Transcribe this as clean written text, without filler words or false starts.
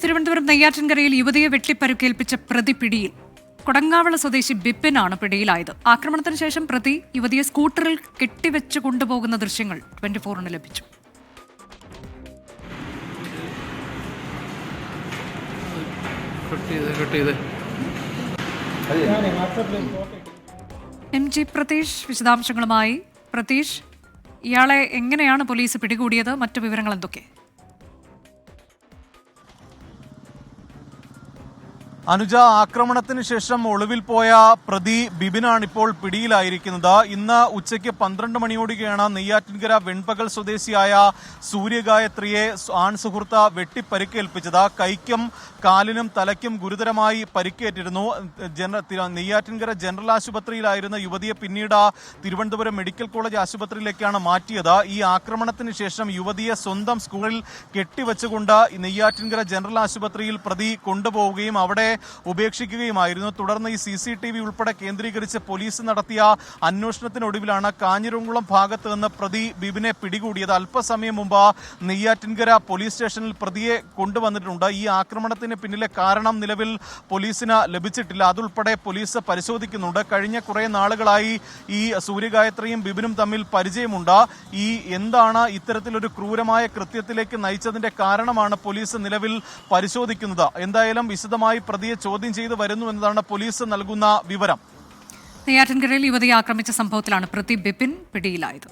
തിരുവനന്തപുരം നെയ്യാറ്റിൻകരയിൽ യുവതിയെ വെട്ടിപ്പരുക്കേൽപ്പിച്ച പ്രതി പിടിയിൽ. കൊടങ്ങാവള സ്വദേശി ബിപിനാണ് പിടിയിലായത്. ആക്രമണത്തിന് ശേഷം പ്രതി യുവതിയെ സ്കൂട്ടറിൽ കെട്ടിവെച്ച് കൊണ്ടുപോകുന്ന ദൃശ്യങ്ങൾ 24-ന് ലഭിച്ചു. MG പ്രതീഷ് വിശദാംശങ്ങളുമായി. പ്രതീഷ്, ഇയാളെ എങ്ങനെയാണ് പോലീസ് പിടികൂടിയത്? മറ്റു വിവരങ്ങൾ എന്തൊക്കെ? അനുജ, ആക്രമണത്തിന് ശേഷം ഒളിവിൽ പോയ പ്രതി ബിബിനാണ് ഇപ്പോൾ പിടിയിലായിരിക്കുന്നത്. ഇന്ന് ഉച്ചയ്ക്ക് 12 മണിയോടെയാണ് നെയ്യാറ്റിൻകര വെൺപകൽ സ്വദേശിയായ സൂര്യഗായത്രിയെ ആൺസുഹൃത്ത് വെട്ടിപ്പരിക്കേൽപ്പിച്ചത്. കൈക്കും കാലിനും തലയ്ക്കും ഗുരുതരമായി പരിക്കേറ്റിരുന്നു. നെയ്യാറ്റിൻകര ജനറൽ ആശുപത്രിയിലായിരുന്ന യുവതിയെ പിന്നീട് തിരുവനന്തപുരം മെഡിക്കൽ കോളേജ് ആശുപത്രിയിലേക്കാണ് മാറ്റിയത്. ഈ ആക്രമണത്തിന് ശേഷം യുവതിയെ സ്വന്തം സ്കൂളിൽ കെട്ടിവെച്ചുകൊണ്ട് നെയ്യാറ്റിൻകര ജനറൽ ആശുപത്രിയിൽ പ്രതി കൊണ്ടുപോവുകയും അവിടെ ഉപേക്ഷിക്കുകയുമായിരുന്നു. തുടർന്ന് ഈ CCTV ഉൾപ്പെടെ കേന്ദ്രീകരിച്ച് പോലീസ് നടത്തിയ അന്വേഷണത്തിനൊടുവിലാണ് കാഞ്ഞിരംകുളം ഭാഗത്ത് നിന്ന് പ്രതി ബിബിനെ പിടികൂടിയത്. അല്പസമയം മുമ്പ് നെയ്യാറ്റിൻകര പോലീസ് സ്റ്റേഷനിൽ പ്രതിയെ കൊണ്ടുവന്നിട്ടുണ്ട്. ഈ ആക്രമണത്തിന് പിന്നിലെ കാരണം നിലവിൽ പോലീസിന് ലഭിച്ചിട്ടില്ല. അതുൾപ്പെടെ പോലീസ് പരിശോധിക്കുന്നുണ്ട്. കഴിഞ്ഞ കുറെ നാളുകളായി ഈ സൂര്യഗായത്രിയും ബിബിനും തമ്മിൽ പരിചയമുണ്ട്. എന്താണ് ഇത്തരത്തിലൊരു ക്രൂരമായ കൃത്യത്തിലേക്ക് നയിച്ചതിന്റെ കാരണമാണ് പോലീസ് നിലവിൽ പരിശോധിക്കുന്നത്. എന്തായാലും വിശദമായി പ്രതിയെ ചോദ്യം ചെയ്ത് വരുന്നു എന്നതാണ് പോലീസ് നൽകുന്ന വിവരം. നെയ്യാറ്റിൻകരയിൽ യുവതിയെ ആക്രമിച്ച സംഭവത്തിലാണ് പ്രതി ബിപിൻ പിടിയിലായത്.